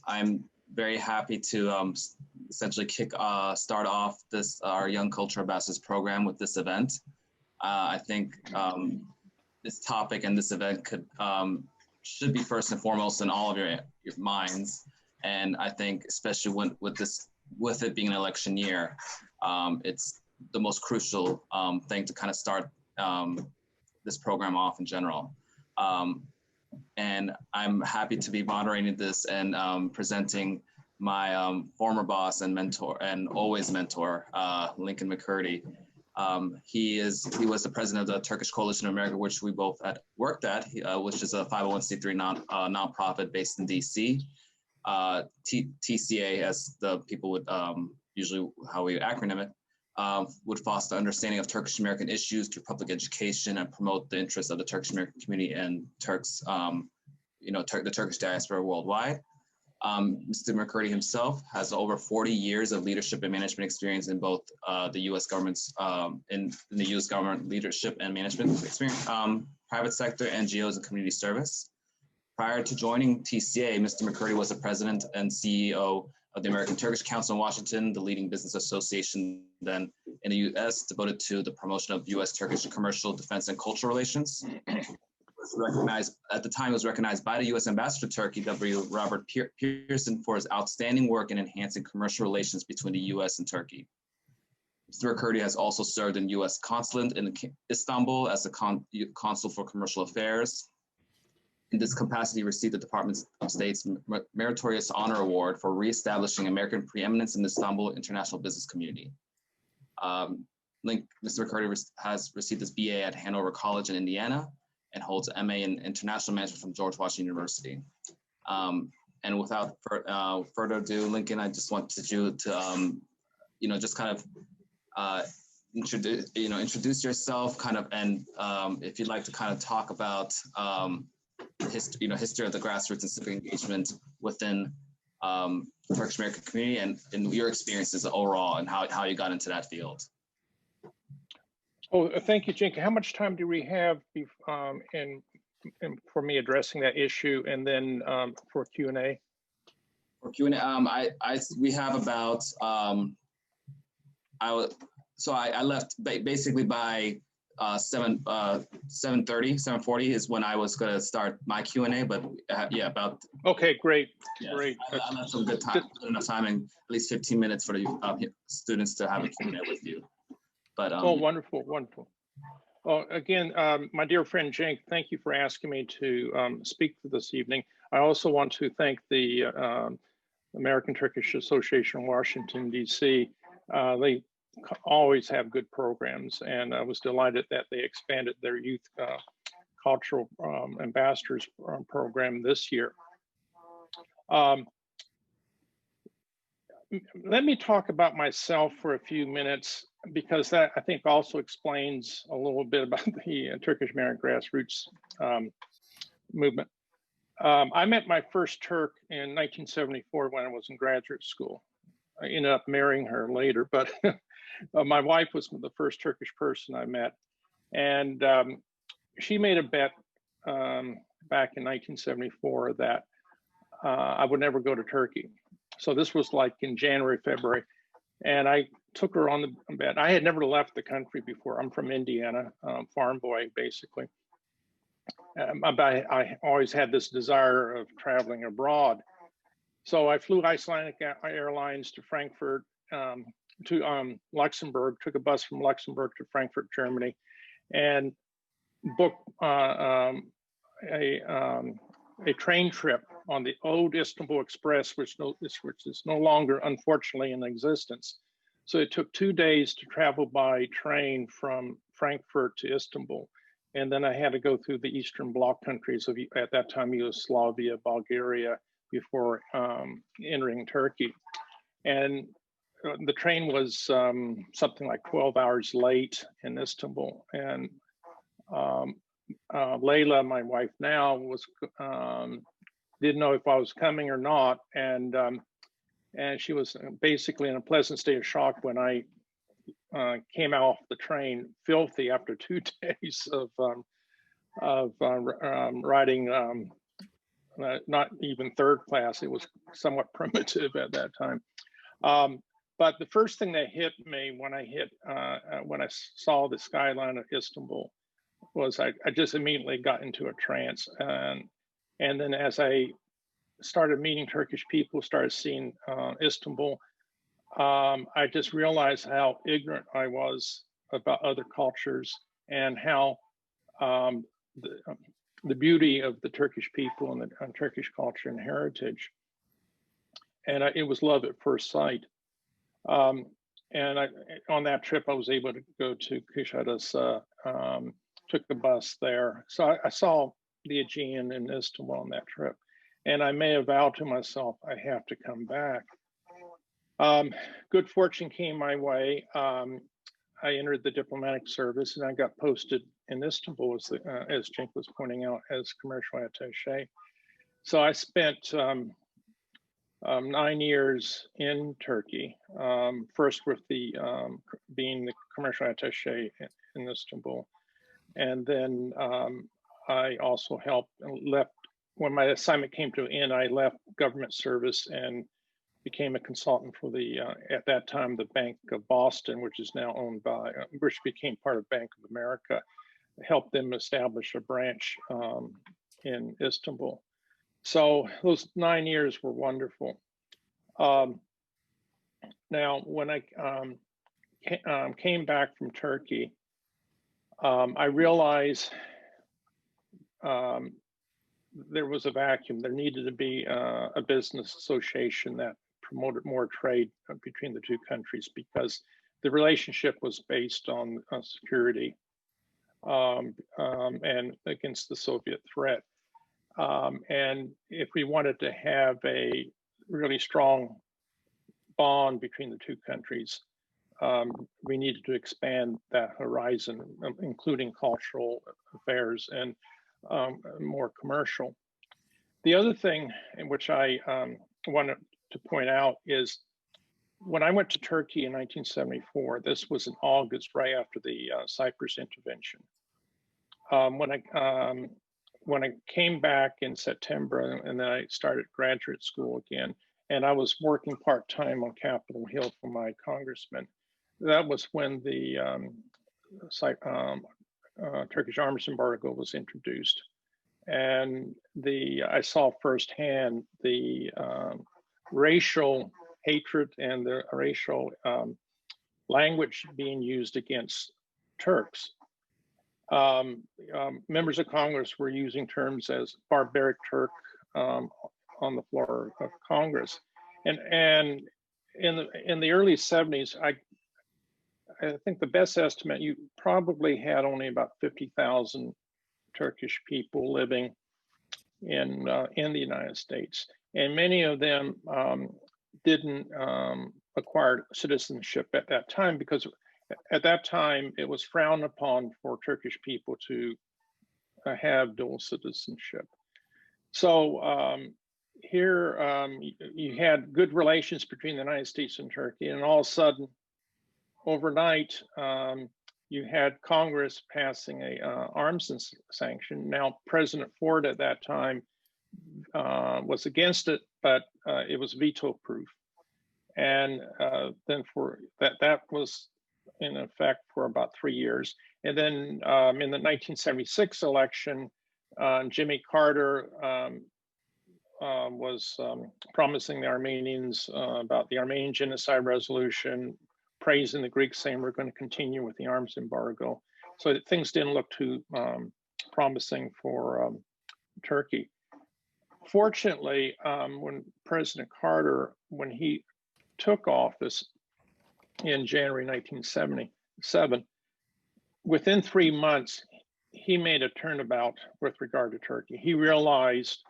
I'm very happy to essentially start off this our Young Culture Ambassadors program with this event. I think this topic and this event should be first and foremost in all of your minds, and I think especially with it being an election year, it's the most crucial thing to kind of start this program off in general. And I'm happy to be moderating this and presenting my former boss and mentor and always mentor, Lincoln McCurdy. He was the president of the Turkish Coalition of America, which we both had worked at, which is a 501c3 nonprofit based in DC. TCA, as the people would usually how we acronym it, would foster understanding of Turkish American issues through public education and promote the interests of the Turkish American community and Turks, the Turkish diaspora worldwide. Mr. McCurdy himself has over 40 years of leadership and management experience in both the U.S. government's in the U.S. government leadership and management experience, private sector, NGOs, and community service. Prior to joining TCA, Mr. McCurdy was the president and CEO of the American Turkish Council in Washington, the leading business association then in the U.S. devoted to the promotion of U.S.-Turkish commercial, defense, and cultural relations. At the time, it was recognized by the U.S. Ambassador to Turkey, W. Robert Pearson, for his outstanding work in enhancing commercial relations between the U.S. and Turkey. Mr. McCurdy has also served in U.S. Consulate in Istanbul as a consul for commercial affairs. In this capacity, received the Department of State's Meritorious Honor Award for reestablishing American preeminence in the Istanbul international business community. Mr. McCurdy has received his BA at Hanover College in Indiana and holds an MA in International Management from George Washington University. And without further ado, Lincoln, I just wanted you to, just kind of introduce yourself, kind of, and if you'd like to kind of talk about history of the grassroots and civic engagement within the Turkish American community and your experiences overall and how you got into that field. Oh, thank you, Jink. How much time do we have for me addressing that issue, and then for Q&A? For Q&A, we have about I left basically by 7:40 is when I was going to start my Q&A, but yeah, about. Okay, great, yeah, great. I left some good enough time, and at least 15 minutes for the students to have a Q&A with you. But oh, wonderful, wonderful. Well, again, my dear friend Cenk, thank you for asking me to speak this evening. I also want to thank the American Turkish Association in Washington, D.C. They always have good programs, and I was delighted that they expanded their youth cultural ambassadors program this year. Let me talk about myself for a few minutes, because that I think also explains a little bit about the Turkish American grassroots movement. I met my first Turk in 1974 when I was in graduate school. I ended up marrying her later, but my wife was the first Turkish person I met. And she made a bet back in 1974 that I would never go to Turkey. So this was like in January, February. And I took her on the bet. I had never left the country before. I'm from Indiana, farm boy, basically. I always had this desire of traveling abroad. So I flew Icelandic Airlines to Frankfurt, to Luxembourg, took a bus from Luxembourg to Frankfurt, Germany, and booked a train trip on the old Istanbul Express, which is no longer, unfortunately, in existence. So it took 2 days to travel by train from Frankfurt to Istanbul. And then I had to go through the Eastern Bloc countries of, at that time, Yugoslavia, Bulgaria, before entering Turkey. And the train was something like 12 hours late in Istanbul. And Layla, my wife now, didn't know if I was coming or not. And she was basically in a pleasant state of shock when I came off the train, filthy after 2 days of riding not even third class. It was somewhat primitive at that time. But the first thing that hit me when I saw the skyline of Istanbul was I just immediately got into a trance. And then as I started meeting Turkish people, started seeing Istanbul, I just realized how ignorant I was about other cultures and how the beauty of the Turkish people and the Turkish culture and heritage. And it was love at first sight. And on that trip, I was able to go to Kuşadası, took the bus there. So I saw the Aegean and Istanbul on that trip. And I may have vowed to myself, I have to come back. Good fortune came my way. I entered the diplomatic service and I got posted in Istanbul, as Cenk was pointing out, as commercial attaché. So I spent 9 years in Turkey, first with being the commercial attaché in Istanbul. And then I also left, when my assignment came to an end, I left government service and became a consultant for at that time, the Bank of Boston, which is now owned by, which became part of Bank of America, helped them establish a branch in Istanbul. So those 9 years were wonderful. Now, when I came back from Turkey, I realized there was a vacuum. There needed to be a business association that promoted more trade between the two countries, because the relationship was based on security and against the Soviet threat. And if we wanted to have a really strong bond between the two countries, we needed to expand that horizon, including cultural affairs and more commercial. The other thing in which I wanted to point out is when I went to Turkey in 1974, this was in August, right after the Cyprus intervention. When I came back in September, and then I started graduate school again, and I was working part-time on Capitol Hill for my congressman. That was when the Turkish arms embargo was introduced. And I saw firsthand the racial hatred and the racial language being used against Turks. Members of Congress were using terms as barbaric Turk on the floor of Congress. And in the early 70s, I think the best estimate, you probably had only about 50,000 Turkish people living in the United States. And many of them didn't acquire citizenship at that time, because at that time it was frowned upon for Turkish people to have dual citizenship. So here you had good relations between the United States and Turkey, and all of a sudden, overnight, you had Congress passing a arms sanction. Now, President Ford at that time was against it, but it was veto-proof. And then that was in effect for about 3 years. And then in the 1976 election, Jimmy Carter was promising the Armenians about the Armenian Genocide Resolution, praising the Greeks, saying we're going to continue with the arms embargo. So things didn't look too promising for Turkey. Fortunately, when President Carter, when he took office in January 1977, within 3 months, he made a turnabout with regard to Turkey. He realized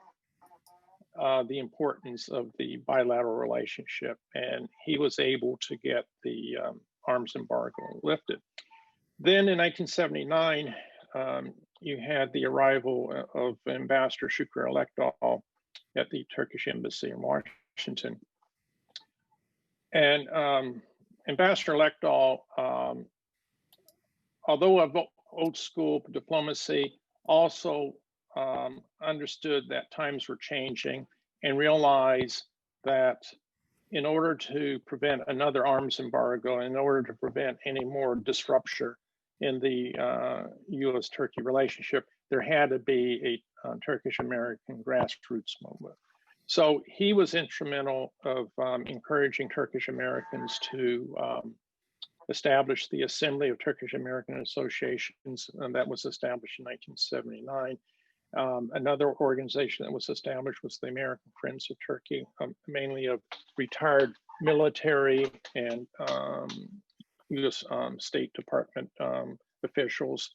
the importance of the bilateral relationship, and he was able to get the arms embargo lifted. Then in 1979, you had the arrival of Ambassador Şükrü Elekdağ at the Turkish embassy in Washington. And Ambassador Elekdağ, although of old school diplomacy, also understood that times were changing and realized that in order to prevent another arms embargo, in order to prevent any more disruption in the U.S.-Turkey relationship, there had to be a Turkish-American grassroots movement. So he was instrumental of encouraging Turkish Americans to establish the Assembly of Turkish American Associations, and that was established in 1979. Another organization that was established was the American Friends of Turkey, mainly of retired military and U.S. State Department officials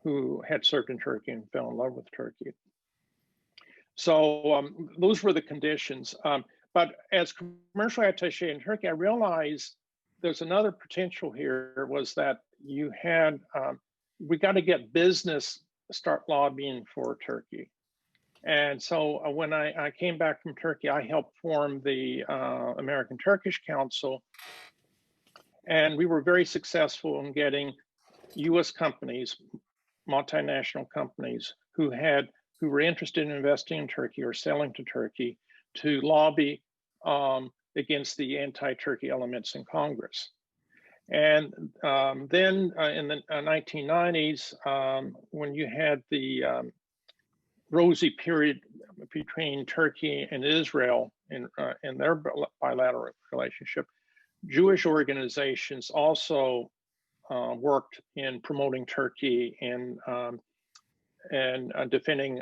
who had served in Turkey and fell in love with Turkey. So those were the conditions. But as commercial attaché in Turkey, I realized there's another potential here, was that you had, we got to get business start lobbying for Turkey. And so when I came back from Turkey, I helped form the American Turkish Council. And we were very successful in getting US companies, multinational companies who were interested in investing in Turkey or selling to Turkey to lobby against the anti-Turkey elements in Congress. And then in the 1990s, when you had the rosy period between Turkey and Israel in their bilateral relationship, Jewish organizations also worked in promoting Turkey and defending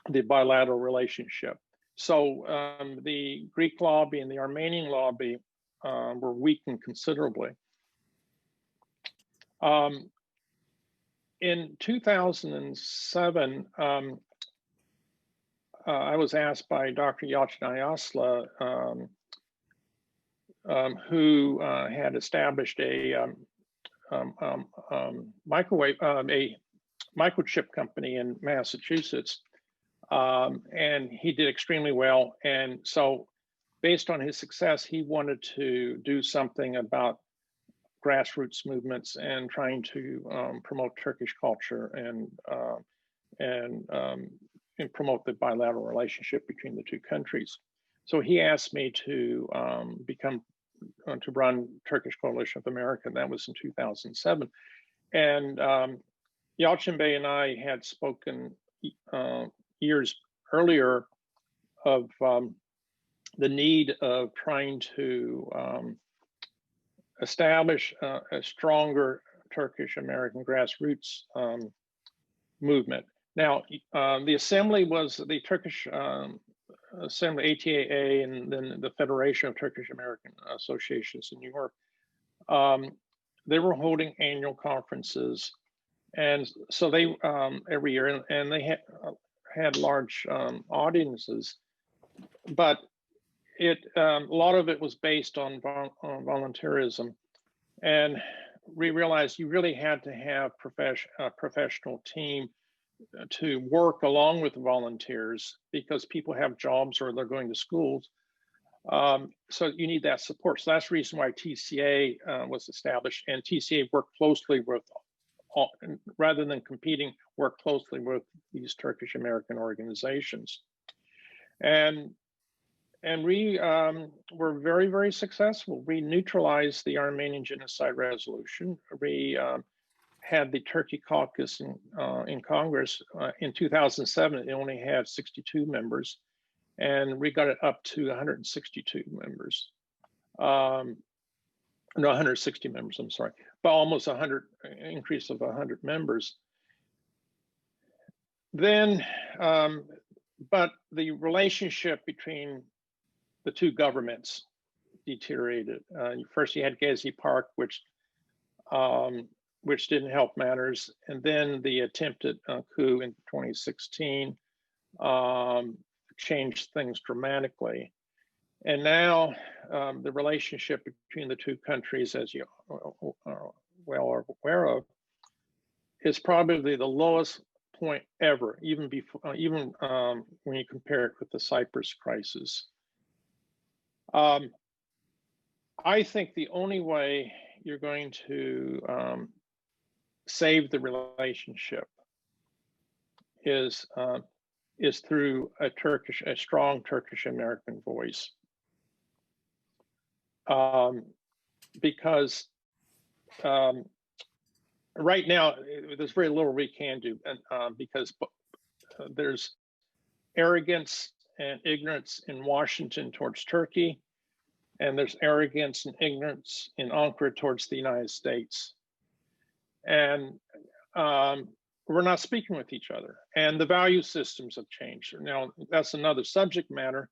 the bilateral relationship. So the Greek lobby and the Armenian lobby were weakened considerably. In 2007, I was asked by Dr. Yalcin Ayasla, who had established a microchip company in Massachusetts, and he did extremely well. And so based on his success, he wanted to do something about grassroots movements and trying to promote Turkish culture and promote the bilateral relationship between the two countries. So he asked me to run Turkish Coalition of America. That was in 2007. And Yalcin Bey and I had spoken years earlier of the need of trying to establish a stronger Turkish-American grassroots movement. Now, the assembly was the Turkish Assembly, ATAA, and then the Federation of Turkish-American Associations in New York. They were holding annual conferences, and so they every year, and they had large audiences, but a lot of it was based on volunteerism, and we realized you really had to have a professional team to work along with volunteers, because people have jobs or they're going to schools. So you need that support. So that's the reason why TCA was established, and TCA worked closely with, rather than competing, worked closely with these Turkish American organizations. And we were very, very successful. We neutralized the Armenian Genocide Resolution. We had the Turkey caucus in Congress. In 2007, it only had 62 members, and we got it up to 162 members. No, 160 members, I'm sorry, but almost 100, increase of 100 members. Then, but the relationship between the two governments deteriorated. First, you had Gezi Park, which didn't help matters, and then the attempted coup in 2016 changed things dramatically. And now the relationship between the two countries, as you well are aware of, is probably the lowest point ever, even before, when you compare it with the Cyprus crisis. I think the only way you're going to save the relationship is through a strong Turkish American voice, because right now there's very little we can do, because there's arrogance and ignorance in Washington towards Turkey, and there's arrogance and ignorance in Ankara towards the United States. And we're not speaking with each other. And the value systems have changed. Now, that's another subject matter.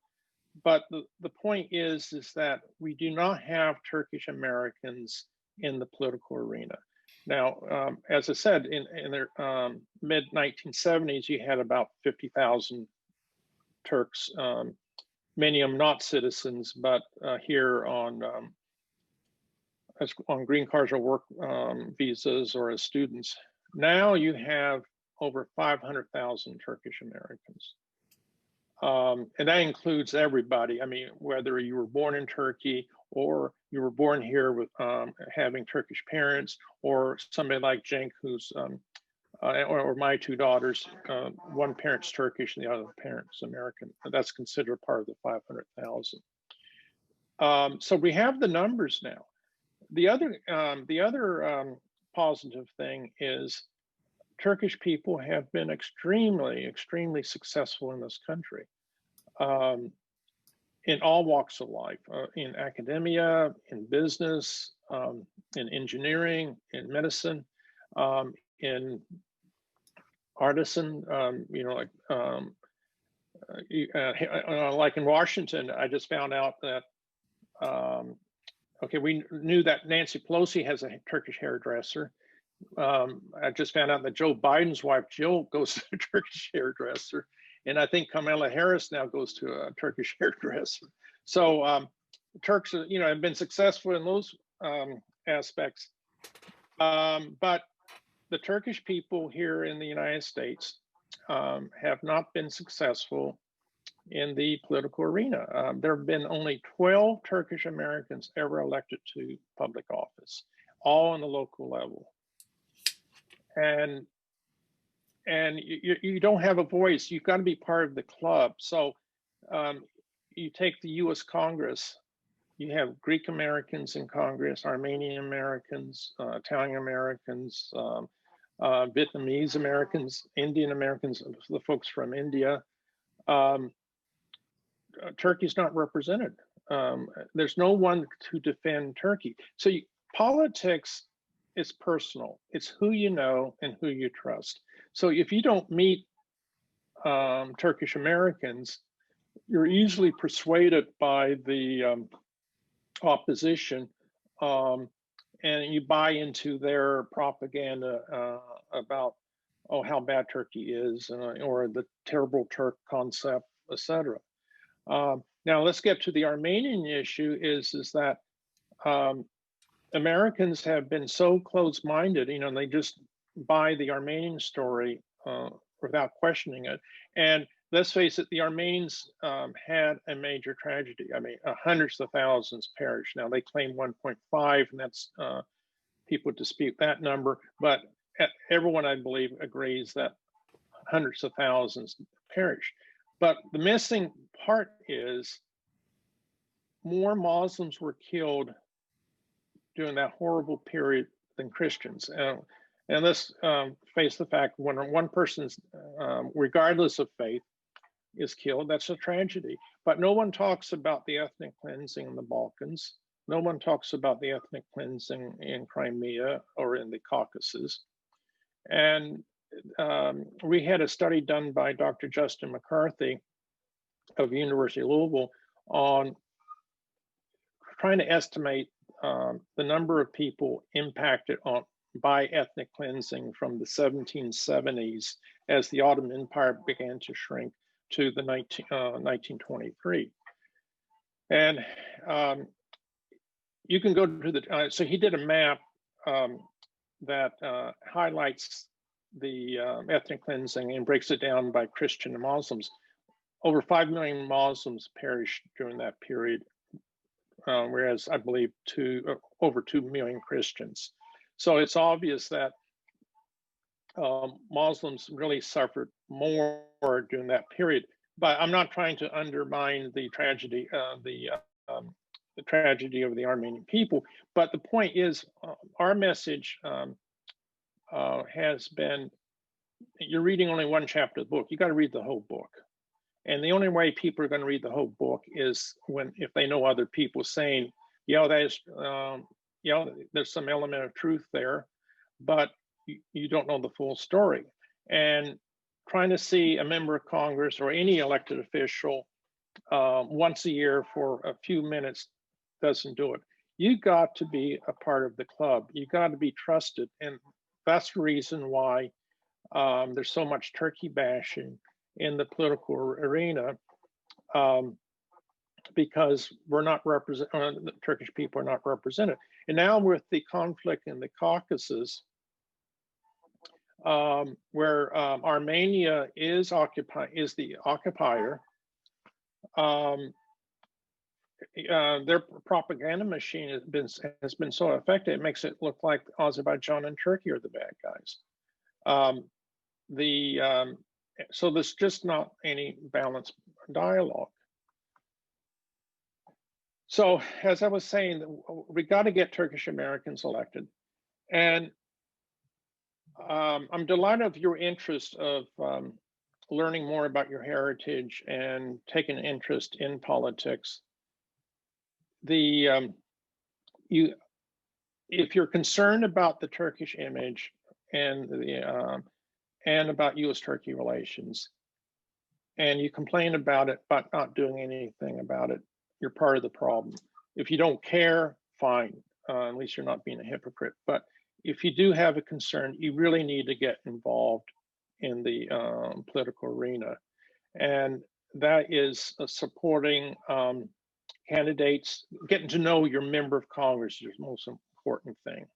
But the point is that we do not have Turkish Americans in the political arena. Now, as I said, in the mid-1970s, you had about 50,000 Turks, many of them not citizens, but here on green cards or work visas or as students. Now you have over 500,000 Turkish Americans. And that includes everybody. I mean, whether you were born in Turkey or you were born here with having Turkish parents, or somebody like Cenk, who's, or my two daughters, one parent's Turkish and the other parent's American. That's considered part of the 500,000. So we have the numbers now. The other positive thing is Turkish people have been extremely successful in this country, in all walks of life, in academia, in business, in engineering, in medicine, in artisan, like in Washington, I just found out that, okay, we knew that Nancy Pelosi has a Turkish hairdresser. I just found out that Joe Biden's wife, Jill, goes to a Turkish hairdresser. And I think Kamala Harris now goes to a Turkish hairdresser. So Turks, have been successful in those aspects. But the Turkish people here in the United States have not been successful in the political arena. There have been only 12 Turkish Americans ever elected to public office, all on the local level. And you don't have a voice. You've got to be part of the club. So you take the U.S. Congress, you have Greek Americans in Congress, Armenian Americans, Italian Americans, Vietnamese Americans, Indian Americans, the folks from India. Turkey's not represented. There's no one to defend Turkey. So politics is personal. It's who you know and who you trust. So if you don't meet Turkish Americans, you're easily persuaded by the opposition, and you buy into their propaganda about, oh, how bad Turkey is, or the terrible Turk concept, etc. Now let's get to the Armenian issue. Is that Americans have been so close-minded, they just buy the Armenian story without questioning it. And let's face it, the Armenians had a major tragedy. I mean, hundreds of thousands perished. Now they claim 1.5, and that's people dispute that number, but everyone, I believe, agrees that hundreds of thousands perished. But the missing part is more Muslims were killed during that horrible period than Christians. And let's face the fact, when one person's, regardless of faith, is killed, that's a tragedy. But no one talks about the ethnic cleansing in the Balkans. No one talks about the ethnic cleansing in Crimea or in the Caucasus. And we had a study done by Dr. Justin McCarthy of University of Louisville on trying to estimate the number of people impacted by ethnic cleansing from the 1770s as the Ottoman Empire began to shrink to the 1923. And you can go to the, so he did a map that highlights the ethnic cleansing and breaks it down by Christian and Muslims. Over 5 million Muslims perished during that period, whereas I believe over 2 million Christians. So it's obvious that Muslims really suffered more during that period. But I'm not trying to undermine the tragedy, the tragedy of the Armenian people. But the point is, our message has been: you're reading only one chapter of the book. You got to read the whole book. And the only way people are going to read the whole book is if they know other people saying, yeah, there's some element of truth there, but you don't know the full story. And trying to see a member of Congress or any elected official once a year for a few minutes doesn't do it. You got to be a part of the club. You got to be trusted. And that's the reason why there's so much turkey bashing in the political arena, because we're not represented, the Turkish people are not represented. And now with the conflict in the Caucasus, where Armenia is the occupier, their propaganda machine has been so effective, it makes it look like Azerbaijan and Turkey are the bad guys. So there's just not any balanced dialogue. So as I was saying, we got to get Turkish Americans elected. And I'm delighted with your interest of learning more about your heritage and taking an interest in politics. If you're concerned about the Turkish image and about U.S.-Turkey relations, and you complain about it but not doing anything about it, you're part of the problem. If you don't care, fine. At least you're not being a hypocrite. But if you do have a concern, you really need to get involved in the political arena. And that is supporting candidates, getting to know your member of Congress is the most important thing.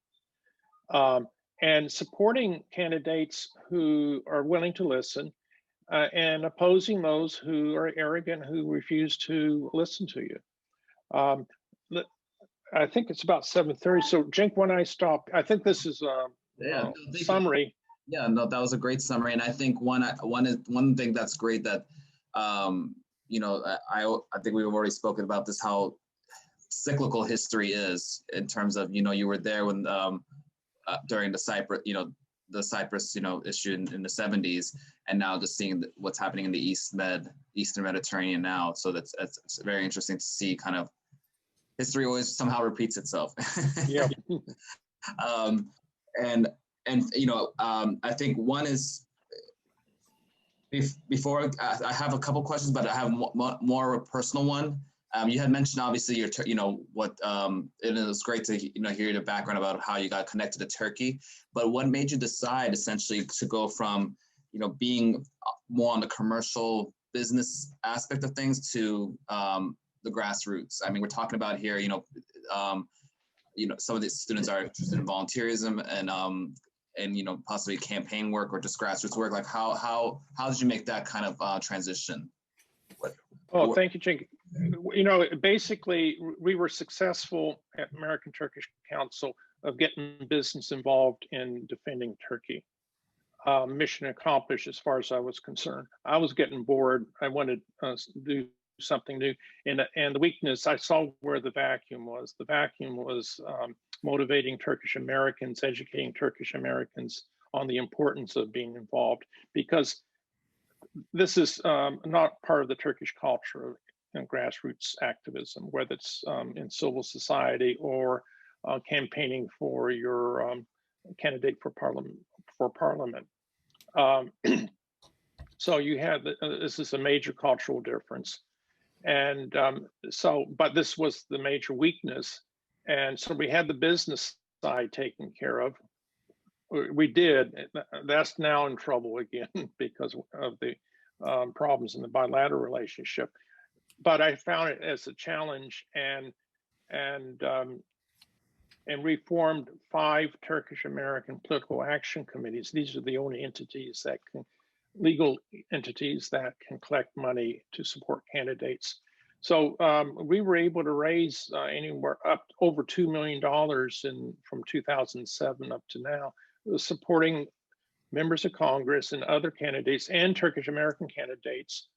And supporting candidates who are willing to listen, and opposing those who are arrogant, who refuse to listen to you. I think it's about 7:30. So, Jink, when I stop, I think this is a summary. Yeah, no, that was a great summary, and I think one thing that's great that you know, I think we've already spoken about this, how cyclical history is in terms of, you know, you were there when during the Cyprus, issue in the 70s, and now just seeing what's happening in the Eastern Mediterranean now. So it's very interesting to see kind of history always somehow repeats itself. Yeah. And you know, I think one is, before I have a couple questions, but I have more of a personal one. You had mentioned obviously it was great to hear your background about how you got connected to Turkey, but what made you decide essentially to go from being more on the commercial business aspect of things to the grassroots? I mean, we're talking about here, some of these students are interested in volunteerism and possibly campaign work or just grassroots work. Like how did you make that kind of transition? Thank you, Jink. Basically, we were successful at American Turkish Council of getting business involved in defending Turkey. Mission accomplished as far as I was concerned. I was getting bored. I wanted to do something new. And the weakness, I saw where the vacuum was. The vacuum was motivating Turkish Americans, educating Turkish Americans on the importance of being involved, because this is not part of the Turkish culture in grassroots activism, whether it's in civil society or campaigning for your candidate for parliament. So you have this is a major cultural difference, and but this was the major weakness, and so we had the business side taken care of. We did. That's now in trouble again because of the problems in the bilateral relationship. But I found it as a challenge, and we formed 5 Turkish American political action committees. These are the only entities that legal entities that can collect money to support candidates. So we were able to raise anywhere up over $2 million from 2007 up to now, supporting members of Congress and other candidates and Turkish American candidates.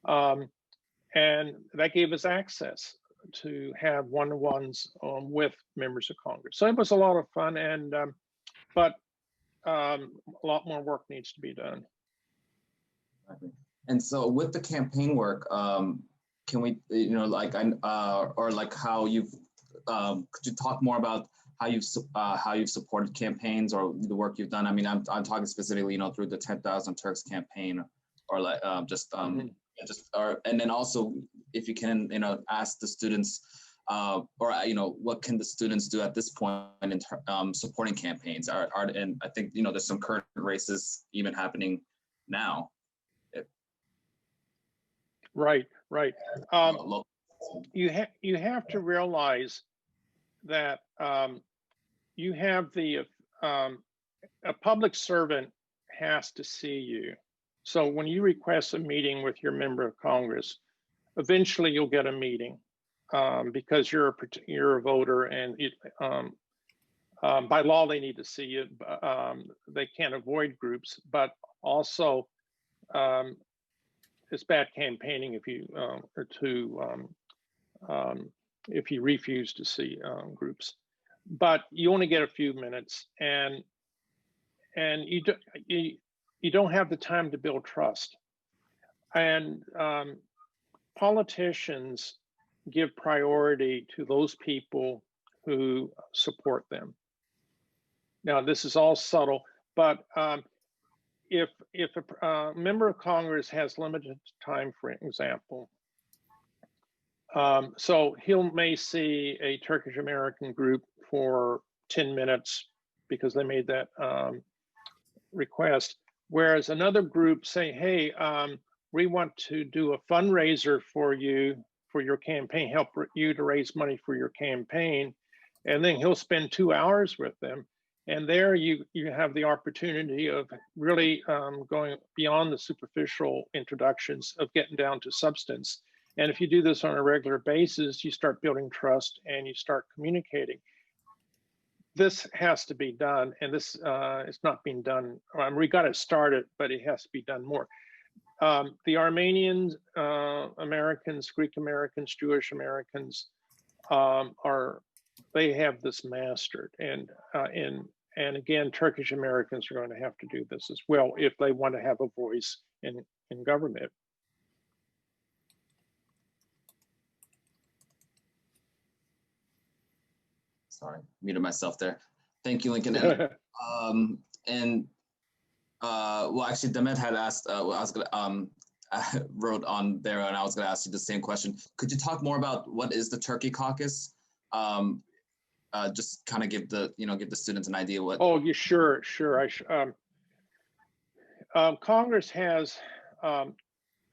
And that gave us access to have one-on-ones with members of Congress. So it was a lot of fun, and but a lot more work needs to be done. And so with the campaign work, can we, like, or like how you've, could you talk more about how you've supported campaigns or the work you've done? I mean, I'm talking specifically, through the 10,000 Turks campaign, or like and then also if you can, ask the students, or what can the students do at this point in supporting campaigns? And I think there's some current races even happening now. Right. You have to realize that you have a public servant has to see you. So when you request a meeting with your member of Congress, eventually you'll get a meeting because you're a voter, and by law they need to see you. They can't avoid groups, but also it's bad campaigning if you refuse to see groups. But you only get a few minutes, and you don't have the time to build trust. And politicians give priority to those people who support them. Now, this is all subtle, but if a member of Congress has limited time, for example, so he may see a Turkish American group for 10 minutes because they made that request, whereas another group say, hey, we want to do a fundraiser for you, for your campaign, help you to raise money for your campaign, and then he'll spend 2 hours with them. And there you have the opportunity of really going beyond the superficial introductions, of getting down to substance. And if you do this on a regular basis, you start building trust and you start communicating. This has to be done, and this is not being done. We got it started, but it has to be done more. The Armenians, Americans, Greek Americans, Jewish Americans they have this mastered, and again, Turkish Americans are going to have to do this as well if they want to have a voice in government. Sorry, muted myself there. Thank you, Lincoln. Well, actually, Demet had asked. I was gonna I wrote on there, and I was going to ask you the same question. Could you talk more about what is the Turkey Caucus? Just kind of give the give the students an idea what. Oh, yeah, sure. Congress has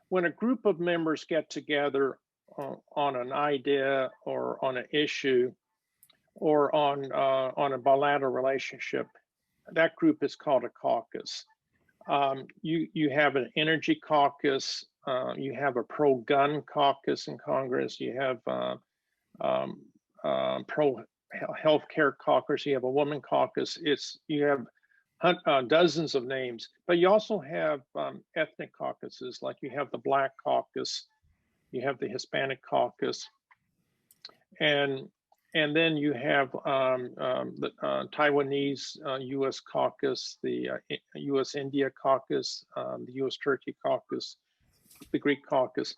when a group of members get together on an idea or on an issue or on a bilateral relationship, that group is called a caucus. You have an energy caucus, you have a pro-gun caucus in Congress, you have pro-healthcare caucus, you have a woman caucus. You have dozens of names, but you also have ethnic caucuses, like you have the Black Caucus, you have the Hispanic Caucus, and then you have the Taiwanese U.S. Caucus, the U.S. India Caucus, the U.S. Turkey Caucus, the Greek Caucus.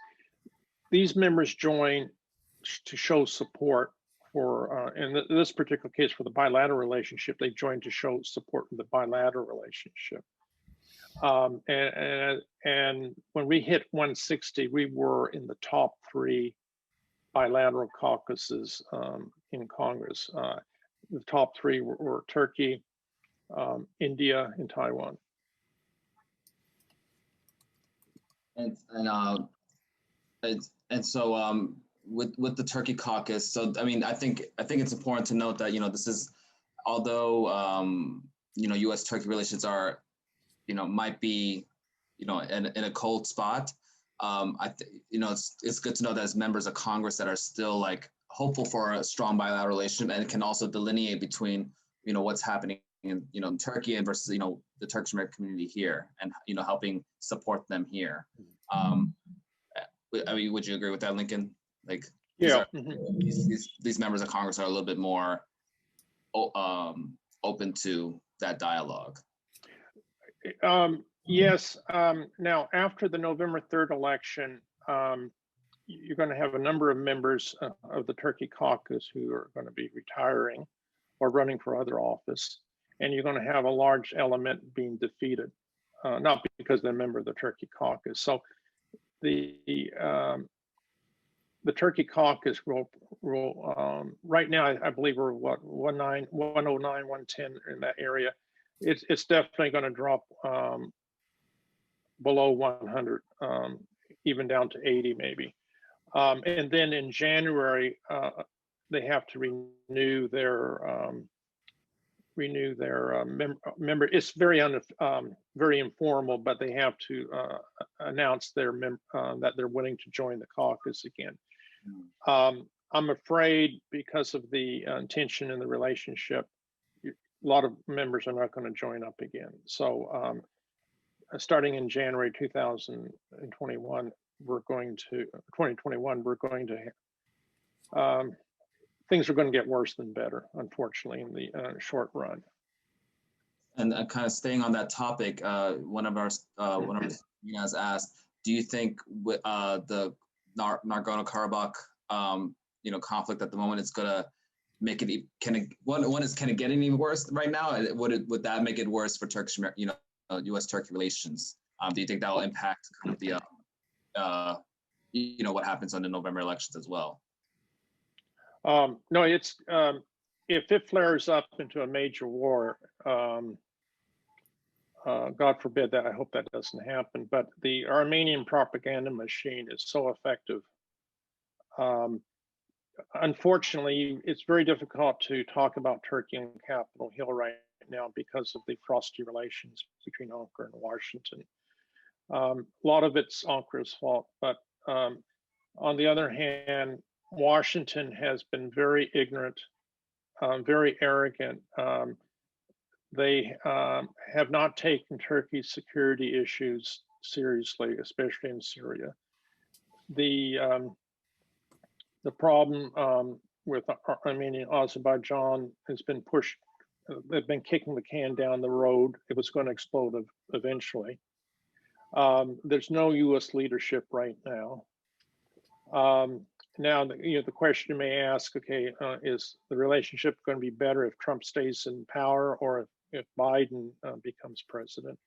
These members join to show support for, in this particular case, for the bilateral relationship, they joined to show support for the bilateral relationship. And when we hit 160, we were in the top 3 bilateral caucuses in Congress. The top 3 were Turkey, India, and Taiwan. And so with the Turkey Caucus, so I mean, I think it's important to note that this is, although U.S.-Turkey relations are might be in a cold spot. It's good to know that as members of Congress that are still like hopeful for a strong bilateral relationship, and can also delineate between what's happening in, in Turkey and versus, the Turkish American community here, and, helping support them here. I mean, would you agree with that, Lincoln? Like, Yeah. These members of Congress are a little bit more open to that dialogue. Yes. Now, after the November 3rd election, you're going to have a number of members of the Turkey caucus who are going to be retiring or running for other office. And you're going to have a large element being defeated, not because they're a member of the Turkey caucus. So the Turkey caucus will right now, I believe we're what, 109, 110 in that area. It's definitely going to drop below 100, even down to 80 maybe. And then in January, they have to renew their member. It's very very informal, but they have to announce that they're willing to join the caucus again. I'm afraid because of the tension in the relationship, a lot of members are not going to join up again. So starting in January 2021, we're going to things are going to get worse than better, unfortunately, in the short run. And kind of staying on that topic, one of our has asked, do you think with the Nagorno-Karabakh conflict at the moment, it's going to make it can it get any worse right now? Would that make it worse for Turkish, U.S.-Turkey relations? Do you think that will impact kind of the what happens on the November elections as well? No, it's if it flares up into a major war, God forbid that, I hope that doesn't happen, but the Armenian propaganda machine is so effective. Unfortunately, it's very difficult to talk about Turkey on Capitol Hill right now because of the frosty relations between Ankara and Washington. A lot of it's Ankara's fault, but on the other hand, Washington has been very ignorant, very arrogant. They have not taken Turkey's security issues seriously, especially in Syria. The problem with Armenia and Azerbaijan has been pushed. They've been kicking the can down the road. It was going to explode eventually. There's no U.S. leadership right now. Now, the question you may ask, okay, is the relationship going to be better if Trump stays in power or if Biden becomes president?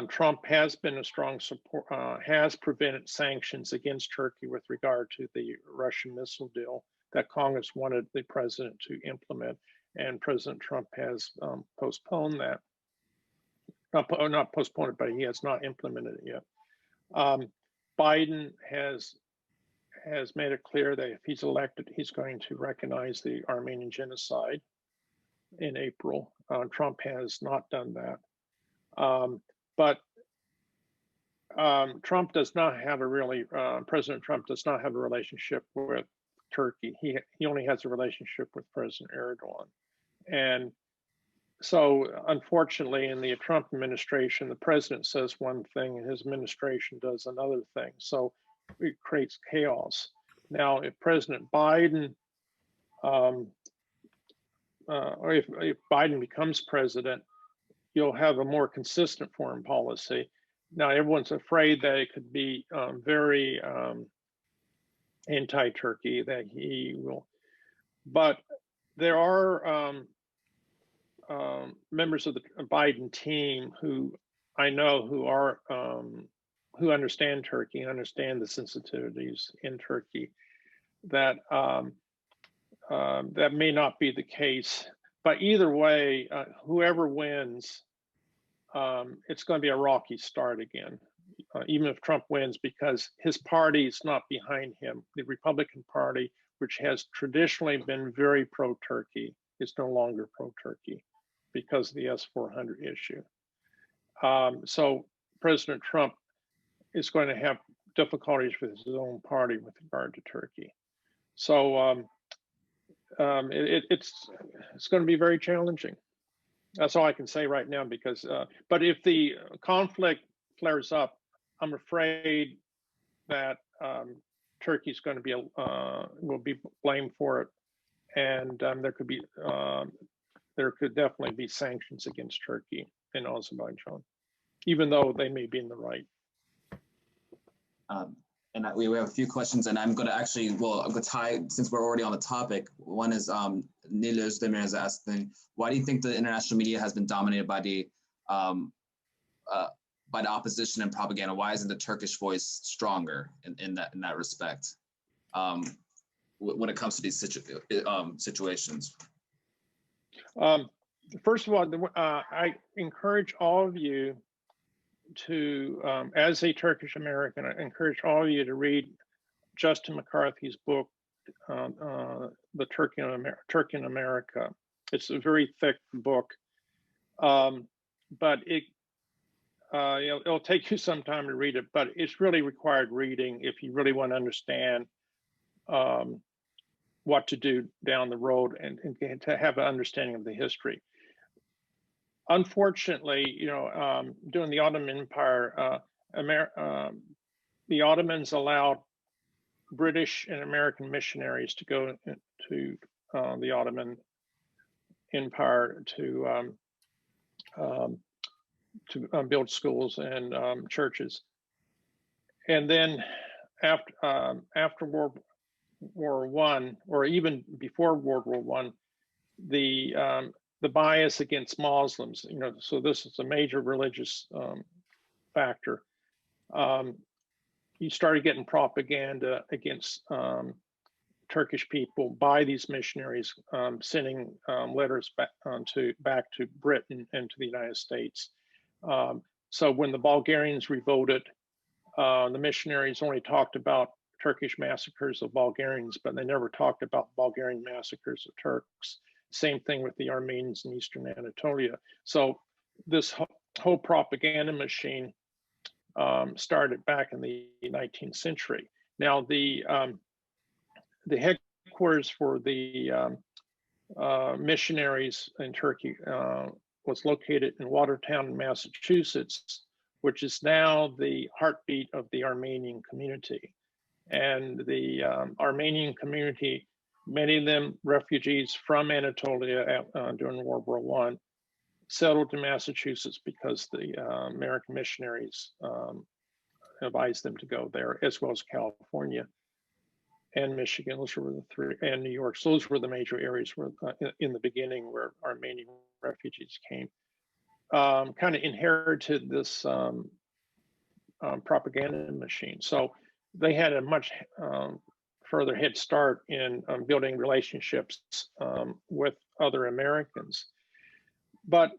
Trump has been a strong support, has prevented sanctions against Turkey with regard to the Russian missile deal that Congress wanted the president to implement, and President Trump has postponed that. Not postponed it, but he has not implemented it yet. Biden has made it clear that if he's elected, he's going to recognize the Armenian genocide in April. Trump has not done that. But Trump does not have President Trump does not have a relationship with Turkey. He only has a relationship with President Erdogan. And so, unfortunately, in the Trump administration, the president says one thing and his administration does another thing. So it creates chaos. Now, if President Biden, or if Biden becomes president, you'll have a more consistent foreign policy. Now, everyone's afraid that it could be very anti-Turkey, that he will. But there are members of the Biden team who I know who understand Turkey, understand the sensitivities in Turkey, that that may not be the case. But either way, whoever wins, it's going to be a rocky start again, even if Trump wins, because his party is not behind him. The Republican Party, which has traditionally been very pro-Turkey, is no longer pro-Turkey because of the S-400 issue. So President Trump is going to have difficulties with his own party with regard to Turkey. So it's going to be very challenging. That's all I can say right now, because but if the conflict flares up, I'm afraid that Turkey's going to be will be blamed for it, and there could definitely be sanctions against Turkey and Azerbaijan, even though they may be in the right. And we have a few questions, and I'm going to actually, well, I'm going to tie, since we're already on the topic. One is Nilos Demir has asked, why do you think the international media has been dominated by the opposition and propaganda? Why isn't the Turkish voice stronger in that respect when it comes to these situations? First of all, I encourage all of you to, as a Turkish American, I encourage all of you to read Justin McCarthy's book, The Turkey in America. It's a very thick book, but it'll take you some time to read it, but it's really required reading if you really want to understand what to do down the road and to have an understanding of the history. Unfortunately, during the Ottoman Empire, the Ottomans allowed British and American missionaries to go to the Ottoman Empire to build schools and churches. And then after World War I, or even before World War I, the bias against Muslims, so this is a major religious factor. You started getting propaganda against Turkish people by these missionaries, sending letters back to Britain and to the United States. So when the Bulgarians revolted, the missionaries only talked about Turkish massacres of Bulgarians, but they never talked about Bulgarian massacres of Turks. Same thing with the Armenians in Eastern Anatolia. So this whole propaganda machine started back in the 19th century. Now the headquarters for the missionaries in Turkey was located in Watertown, Massachusetts, which is now the heartbeat of the Armenian community. And the Armenian community, many of them refugees from Anatolia during World War I, settled in Massachusetts because the American missionaries advised them to go there, as well as California and Michigan. Those were the three, and New York. So those were the major areas where, in the beginning, where Armenian refugees came. Kind of inherited this propaganda machine. So they had a much further head start in building relationships with other Americans. But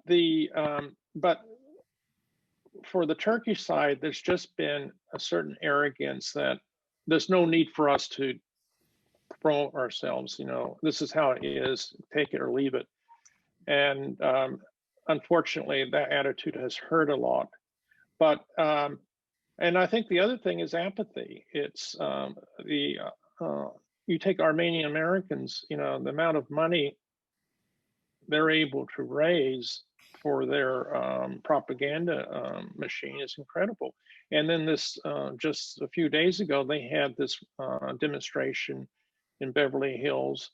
for the Turkish side, there's just been a certain arrogance that there's no need for us to promote ourselves. This is how it is, take it or leave it. And unfortunately, that attitude has hurt a lot. But and I think the other thing is apathy. It's you take Armenian Americans, the amount of money they're able to raise for their propaganda machine is incredible. And then this, just a few days ago, they had this demonstration in Beverly Hills.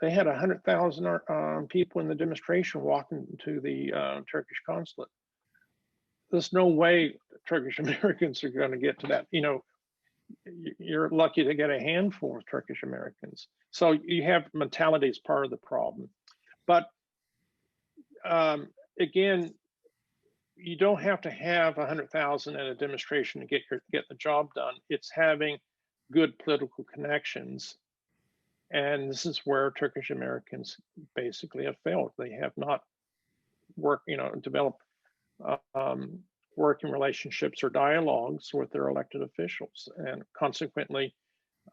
They had 100,000 people in the demonstration walking to the Turkish consulate. There's no way Turkish Americans are going to get to that. You're lucky to get a handful of Turkish Americans. So you have mentality as part of the problem. But again, you don't have to have 100,000 at a demonstration to get the job done. It's having good political connections. And this is where Turkish Americans basically have failed. They have not developed working relationships or dialogues with their elected officials. And consequently,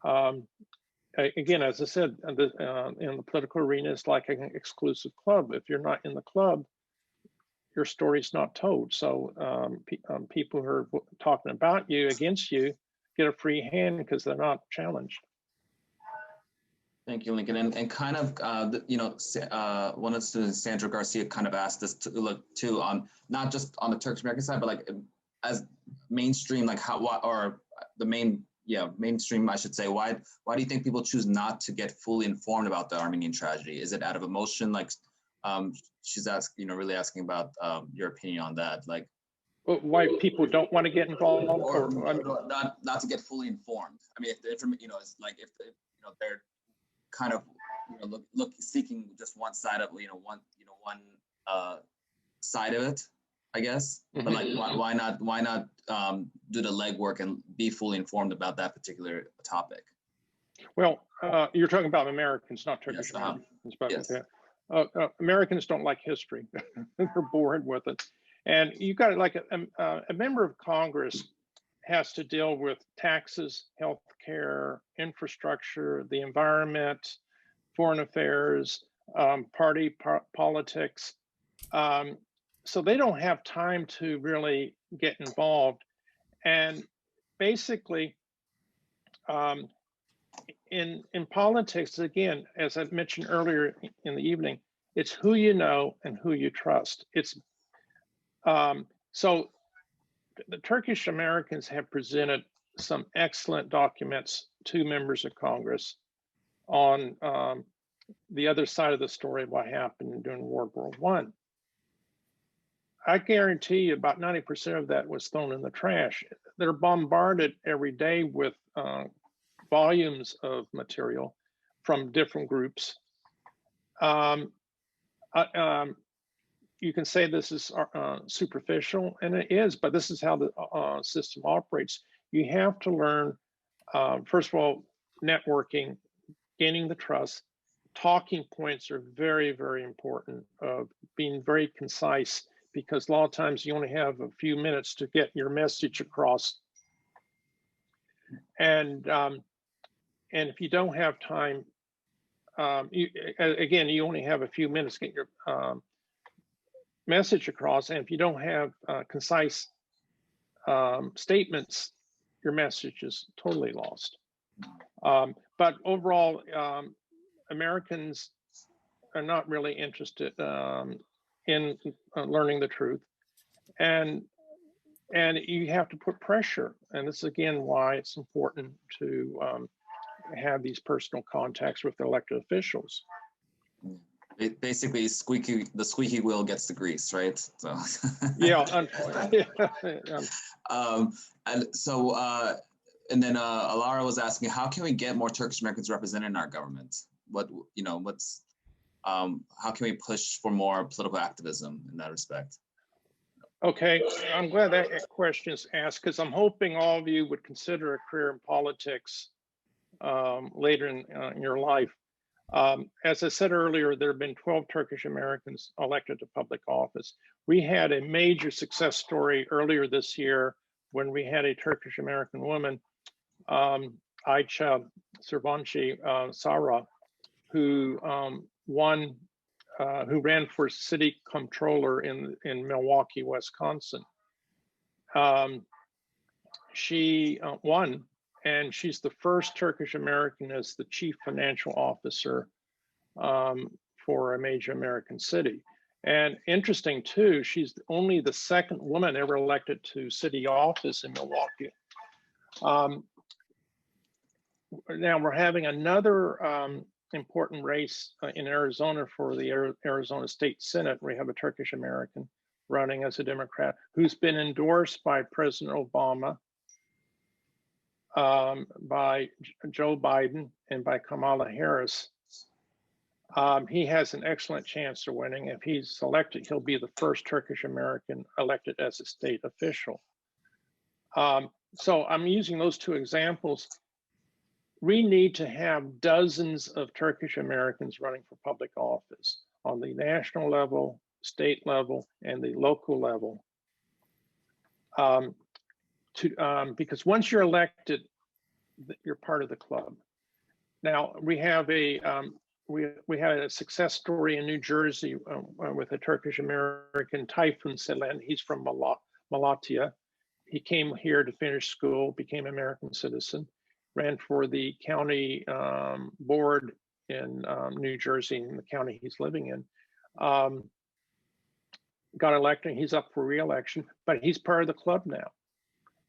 again, as I said, in the political arena, it's like an exclusive club. If you're not in the club, your story's not told. So people who are talking about you, against you, get a free hand because they're not challenged. Thank you, Lincoln. And kind of, one of the students, Sandra Garcia, kind of asked us to look too on not just on the Turkish American side, but like as mainstream, like or the mainstream, I should say. Why do you think people choose not to get fully informed about the Armenian tragedy? Is it out of emotion? Like, she's asking, really asking about your opinion on that. Like, why people don't want to get involved, or not to get fully informed. I mean, if the information, it's like if they're kind of look seeking just one side of one side of it, I guess. But like why not do the legwork and be fully informed about that particular topic? Well, you're talking about Americans, not Turkish Americans. Yes. Americans don't like history. They're bored with it. And you've got like a member of Congress has to deal with taxes, health care, infrastructure, the environment, foreign affairs, party politics. So they don't have time to really get involved. And basically, in politics, again, as I mentioned earlier in the evening, it's who you know and who you trust. It's so the Turkish Americans have presented some excellent documents to members of Congress on the other side of the story of what happened during World War I. I guarantee you about 90% of that was thrown in the trash. They're bombarded every day with volumes of material from different groups. You can say this is superficial, and it is, but this is how the system operates. You have to learn, first of all, networking, gaining the trust. Talking points are very, very important, being very concise, because a lot of times you only have a few minutes to get your message across. And if you don't have time, you only have a few minutes to get your message across. And if you don't have concise statements, your message is totally lost. But overall, Americans are not really interested in learning the truth, and you have to put pressure. And this is again why it's important to have these personal contacts with elected officials. Basically, the squeaky wheel gets the grease, right? So yeah. And so and then Alara was asking, how can we get more Turkish Americans represented in our government? How can we push for more political activism in that respect? Okay, I'm glad that question is asked, because I'm hoping all of you would consider a career in politics later in your life. As I said earlier, there have been 12 Turkish Americans elected to public office. We had a major success story earlier this year when we had a Turkish American woman, Ayça Servanci Sara, who who ran for city comptroller in Milwaukee, Wisconsin. She won, and she's the first Turkish American as the chief financial officer for a major American city. And interesting too, she's only the second woman ever elected to city office in Milwaukee. Now we're having another important race in Arizona for the Arizona State Senate. We have a Turkish American running as a Democrat who's been endorsed by President Obama, by Joe Biden, and by Kamala Harris. He has an excellent chance of winning. If he's elected, he'll be the first Turkish American elected as a state official. So I'm using those two examples. We need to have dozens of Turkish Americans running for public office on the national level, state level, and the local level. Because once you're elected, you're part of the club. Now we have a we had a success story in New Jersey with a Turkish American, Tayfun Selen. He's from Malatya. He came here to finish school, became an American citizen, ran for the county board in New Jersey, in the county he's living in, got elected. He's up for re-election, but he's part of the club now,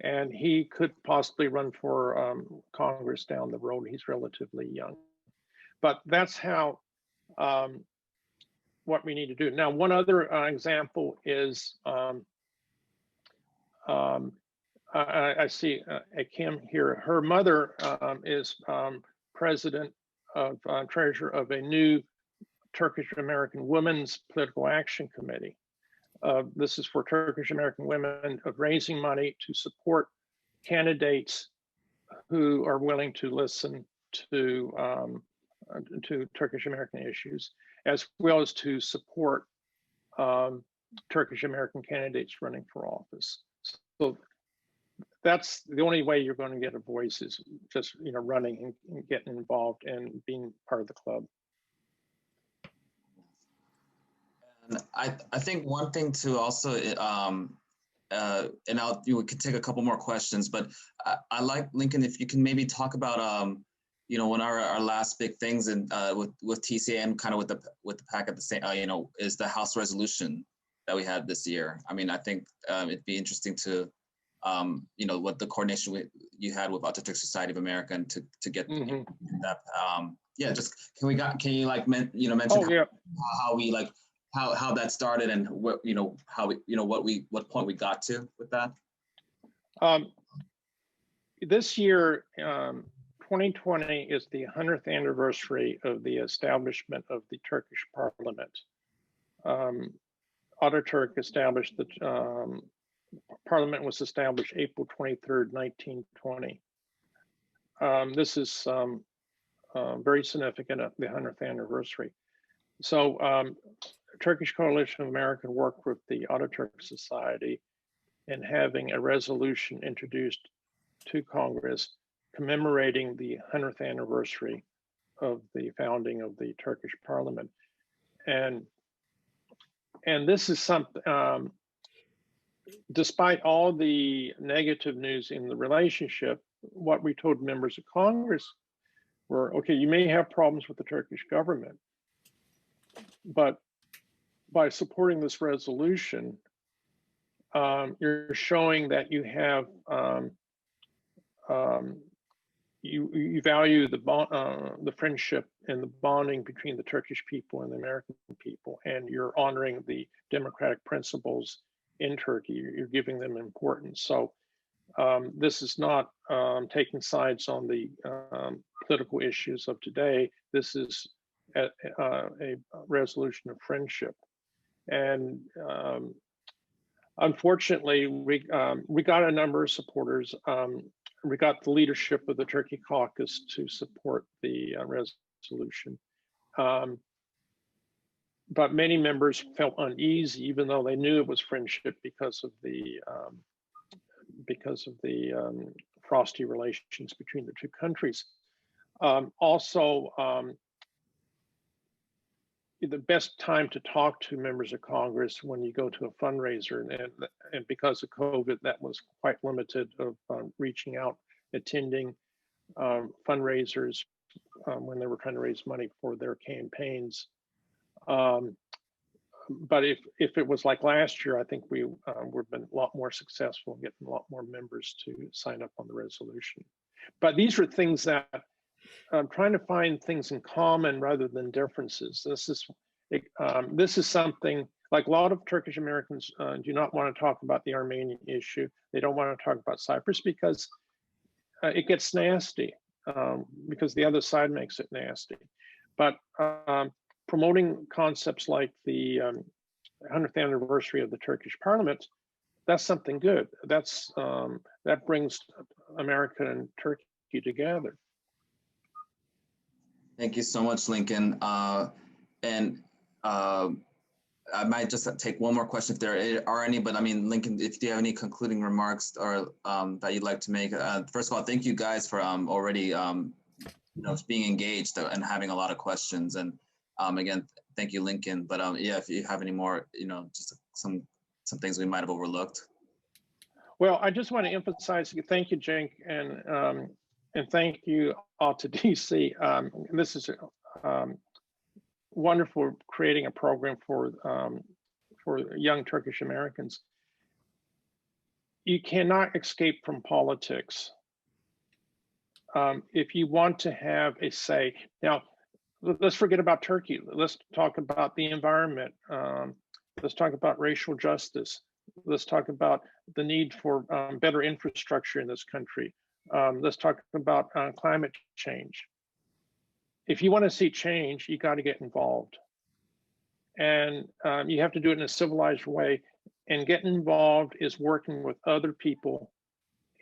and he could possibly run for Congress down the road. He's relatively young, but that's how what we need to do. Now, one other example is I see Kim here. Her mother is president of treasurer of a new Turkish American Women's Political Action Committee. This is for Turkish American women, of raising money to support candidates who are willing to listen to Turkish American issues, as well as to support Turkish American candidates running for office. So that's the only way you're going to get a voice, is just running and getting involved and being part of the club. And I think one thing to also and we could take a couple more questions, but I like, Lincoln, if you can maybe talk about one of our last big things, and with TCA and kind of with the PAC at the same is the House resolution that we had this year. I mean, I think it'd be interesting to what the coordination you had with Atatürk Society of America, and to get that. Yeah, just can you mention how we how that started, and what what point we got to with that. This year, 2020 is the 100th anniversary of the establishment of the Turkish Parliament. Atatürk established the Parliament was established April 23rd, 1920. This is very significant at the 100th anniversary. So Turkish Coalition of America worked with the Atatürk Society in having a resolution introduced to Congress commemorating the 100th anniversary of the founding of the Turkish Parliament. And this is something, despite all the negative news in the relationship, what we told members of Congress were, okay, you may have problems with the Turkish government, but by supporting this resolution, you're showing that you have you value the friendship and the bonding between the Turkish people and the American people, and you're honoring the democratic principles in Turkey. You're giving them importance. So this is not taking sides on the political issues of today. This is a resolution of friendship. And unfortunately, we got a number of supporters. We got the leadership of the Turkey Caucus to support the resolution. But many members felt uneasy, even though they knew it was friendship, because of the frosty relations between the two countries. The best time to talk to members of Congress when you go to a fundraiser, and because of COVID, that was quite limited of reaching out, attending fundraisers when they were trying to raise money for their campaigns. But if it was like last year, I think we would have been a lot more successful in getting a lot more members to sign up on the resolution. But these are things that I'm trying to find things in common rather than differences. This is something, like a lot of Turkish Americans do not want to talk about the Armenian issue. They don't want to talk about Cyprus because it gets nasty, because the other side makes it nasty. But promoting concepts like the 100th anniversary of the Turkish Parliament, that's something good. That brings America and Turkey together. Thank you so much, Lincoln. I might just take one more question if there are any, but I mean, Lincoln, if you have any concluding remarks or that you'd like to make. First of all, thank you guys for already being engaged and having a lot of questions. And again, thank you, Lincoln. But yeah, if you have any more, just some things we might have overlooked. Well, I just want to emphasize, thank you, Cenk, and thank you all to DC. This is wonderful creating a program for young Turkish Americans. You cannot escape from politics if you want to have a say. Now, let's forget about Turkey. Let's talk about the environment. Let's talk about racial justice. Let's talk about the need for better infrastructure in this country. Let's talk about climate change. If you want to see change, you got to get involved. And you have to do it in a civilized way. And getting involved is working with other people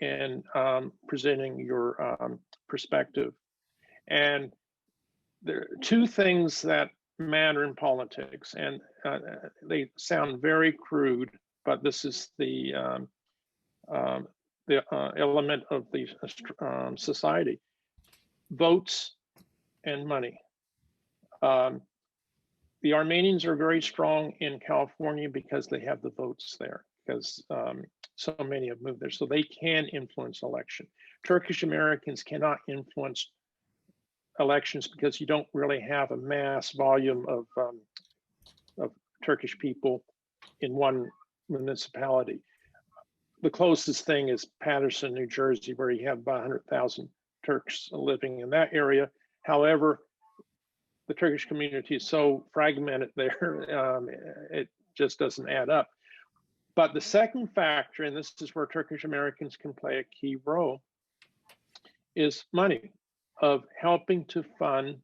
and presenting your perspective. And there are two things that matter in politics, and they sound very crude, but this is the element of the society: votes and money. The Armenians are very strong in California because they have the votes there, because so many have moved there, so they can influence election. Turkish Americans cannot influence elections because you don't really have a mass volume of Turkish people in one municipality. The closest thing is Patterson, New Jersey, where you have about 100,000 Turks living in that area. However, the Turkish community is so fragmented there, it just doesn't add up. But the second factor, and this is where Turkish Americans can play a key role, is money, of helping to fund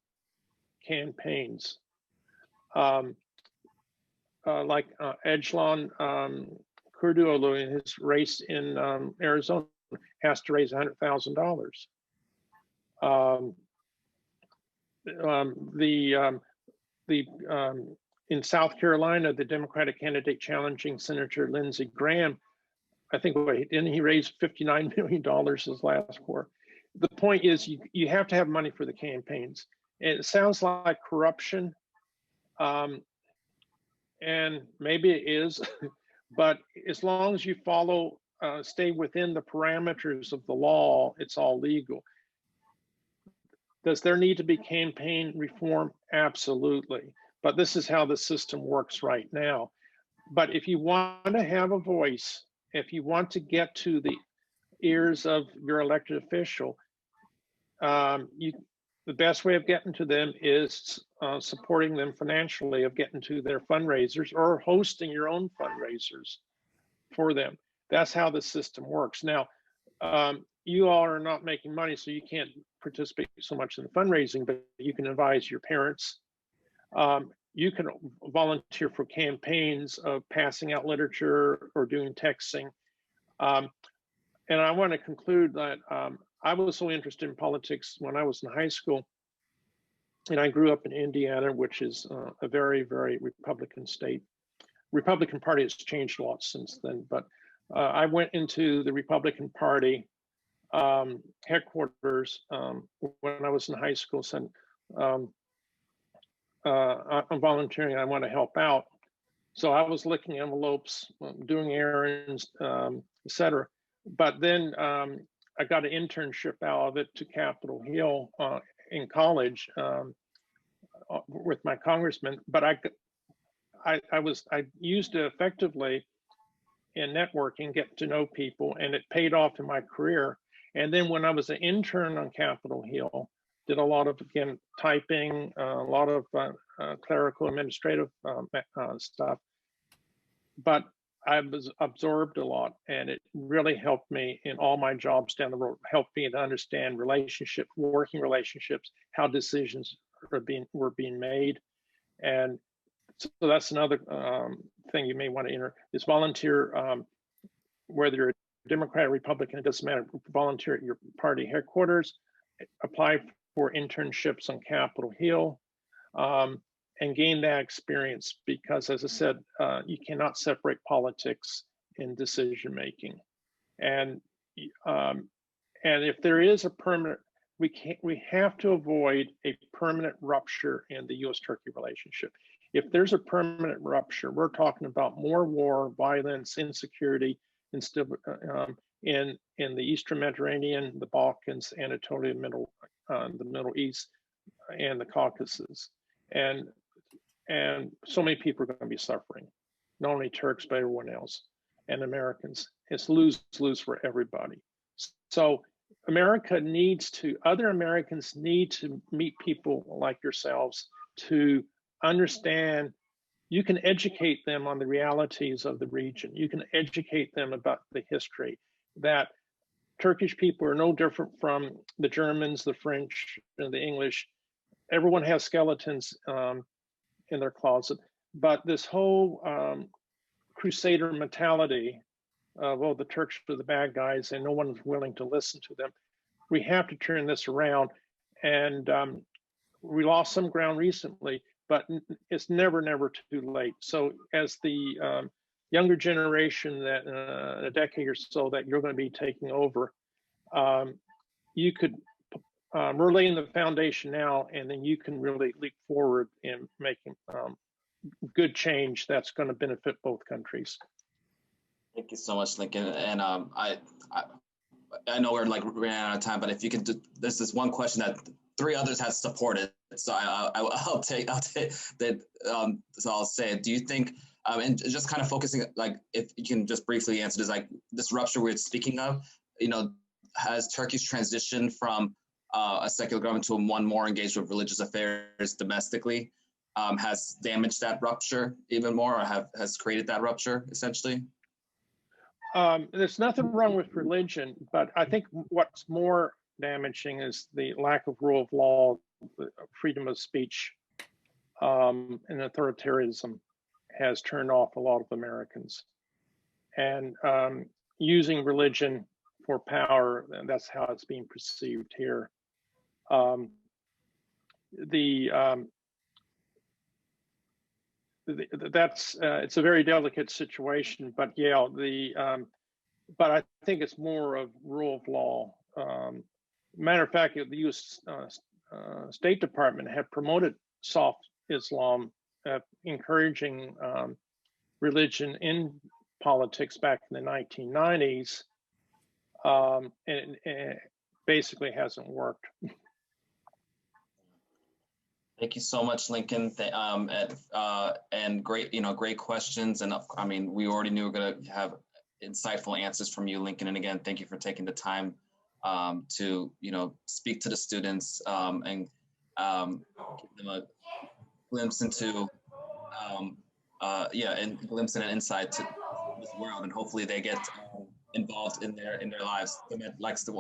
campaigns. Like Ejlan Kurdoğlu in his race in Arizona has to raise $100,000. In South Carolina, the Democratic candidate challenging Senator Lindsey Graham, I think didn't he raise $59 million his last war? The point is you have to have money for the campaigns. And it sounds like corruption, and maybe it is, but as long as you follow, stay within the parameters of the law, it's all legal. Does there need to be campaign reform? Absolutely. But this is how the system works right now. But if you want to have a voice, if you want to get to the ears of your elected official, the best way of getting to them is supporting them financially, of getting to their fundraisers or hosting your own fundraisers for them. That's how the system works. Now, you all are not making money, so you can't participate so much in the fundraising, but you can advise your parents. You can volunteer for campaigns of passing out literature or doing texting. And I want to conclude that I was so interested in politics when I was in high school, and I grew up in Indiana, which is a very, very Republican state. Republican Party has changed a lot since then, but I went into the Republican Party headquarters when I was in high school, said, I'm volunteering, I want to help out. So I was licking envelopes, doing errands, etc. But then I got an internship out of it to Capitol Hill in college with my congressman. But I used it effectively in networking, get to know people, and it paid off in my career. And then when I was an intern on Capitol Hill, did a lot of, again, typing, a lot of clerical administrative stuff. But I was absorbed a lot, and it really helped me in all my jobs down the road, helped me to understand relationships, working relationships, how decisions were being made. And so that's another thing you may want to enter, is volunteer, whether you're a Democrat or Republican, it doesn't matter, volunteer at your party headquarters, apply for internships on Capitol Hill, and gain that experience, because as I said, you cannot separate politics in decision making. And if there is a permanent, we have to avoid a permanent rupture in the U.S.-Turkey relationship. If there's a permanent rupture, we're talking about more war, violence, insecurity, in the Eastern Mediterranean, the Balkans, Anatolia, the Middle East, and the Caucasus, and so many people are going to be suffering, not only Turks but everyone else, and Americans. It's lose for everybody. So other Americans need to meet people like yourselves to understand. You can educate them on the realities of the region. You can educate them about the history, that Turkish people are no different from the Germans, the French, and the English. Everyone has skeletons in their closet. But this whole crusader mentality of, oh, the Turks are the bad guys and no one's willing to listen to them. We have to turn this around. And we lost some ground recently, but it's never too late. So as the younger generation that a decade or so that you're going to be taking over, you could we're laying the foundation now, and then you can really leap forward in making good change that's going to benefit both countries. Thank you so much, Lincoln. And I know we're like running out of time, but if you can, this is one question that 3 others have supported. So I'll take that. So I'll say, do you think, and just kind of focusing, like, if you can just briefly answer this, like this rupture we're speaking of, has Turkey's transition from a secular government to one more engaged with religious affairs domestically has damaged that rupture even more, or has created that rupture essentially? There's nothing wrong with religion, but I think what's more damaging is the lack of rule of law, freedom of speech, and authoritarianism has turned off a lot of Americans. And using religion for power, and that's how it's being perceived here. It's a very delicate situation, but yeah, but I think it's more of rule of law. Matter of fact, the U.S. State Department had promoted soft Islam, encouraging religion in politics back in the 1990s, and it basically hasn't worked. Thank you so much, Lincoln. And great questions. And I mean, we already knew we were going to have insightful answers from you, Lincoln. And again, thank you for taking the time to speak to the students and give them a glimpse into and glimpse and an insight to this world. And hopefully they get involved in their lives. Emmett wants to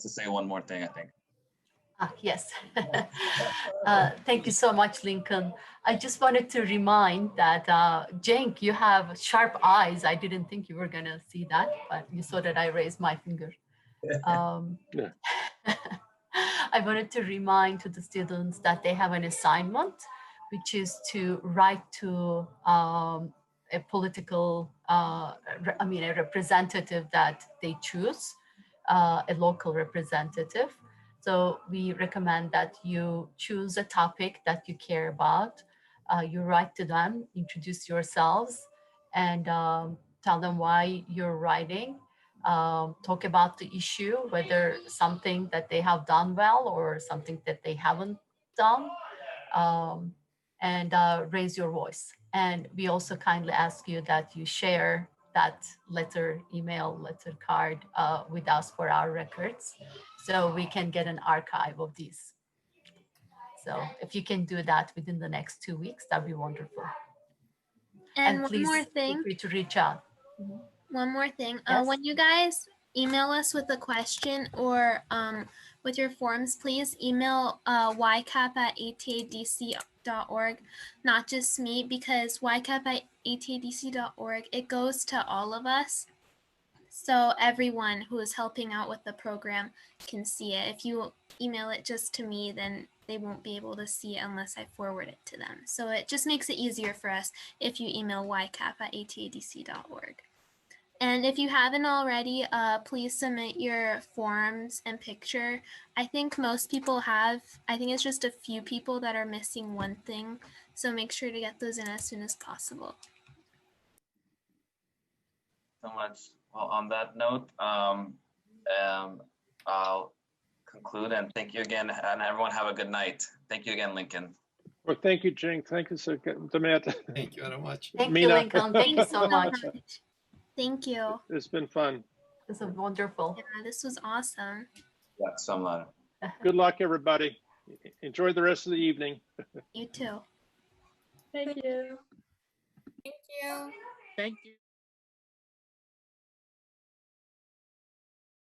say one more thing, I think. Yes. Thank you so much, Lincoln. I just wanted to remind that, Cenk, you have sharp eyes. I didn't think you were going to see that, but you saw that I raised my finger. Yeah. I wanted to remind to the students that they have an assignment, which is to write to a political, a representative that they choose, a local representative. So we recommend that you choose a topic that you care about. You write to them, introduce yourselves, and tell them why you're writing. Talk about the issue, whether something that they have done well or something that they haven't done, and raise your voice. And we also kindly ask you that you share that email letter card with us for our records, so we can get an archive of these. So if you can do that within the next 2 weeks, that'd be wonderful. And please one more thing. feel free to reach out. One more thing. Yes. When you guys email us with a question or with your forms, please email YCAP@atadc.org, not just me, because YCAP@atadc.org, it goes to all of us. So everyone who is helping out with the program can see it. If you email it just to me, then they won't be able to see it unless I forward it to them. So it just makes it easier for us if you email YCAP@atadc.org. And if you haven't already, please submit your forms and picture. I think most people have. I think it's just a few people that are missing one thing. So make sure to get those in as soon as possible. So much. Well, on that note, I'll conclude and thank you again, and everyone have a good night. Thank you again, Lincoln. Well, thank you, Jing. Thank you, Demet. Thank you very much. Thank you, Mina. Lincoln. Thank you so much. Thank you. It's been fun. This is wonderful. Yeah, this was awesome. Yeah, some Good luck, everybody. Enjoy the rest of the evening. You too. Thank you. Thank you. Thank you.